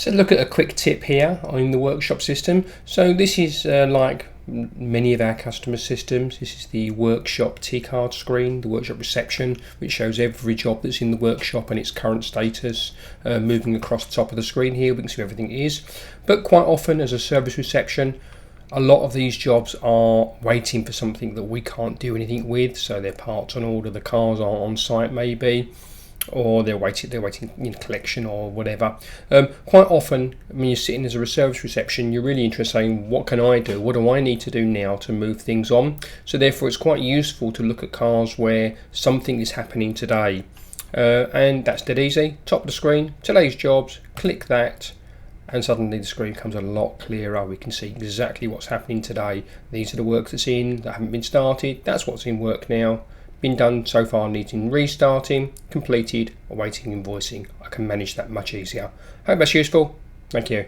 So look at a quick tip here on the workshop system. So this is like many of our customer systems. This is the workshop T card screen, the workshop reception, which shows every job that's in the workshop and its current status. Moving across the top of the screen here, we can see everything is. But quite often as a service reception, a lot of these jobs are waiting for something that we can't do anything with. So they're parts on order, the cars are on site maybe, or they're waiting in collection or whatever. Quite often when you're sitting as a service reception, you're really interested in what can I do, what do I need to do now to move things on. So therefore it's quite useful to look at cars where something is happening today, and that's dead easy. Top of the screen, today's jobs, click that, and suddenly the screen becomes a lot clearer. We can see exactly what's happening today. These are the work that's in that haven't been started, that's what's in work now, been done so far, needing restarting, completed, awaiting invoicing. I can manage that much easier. Hope that's useful. Thank you.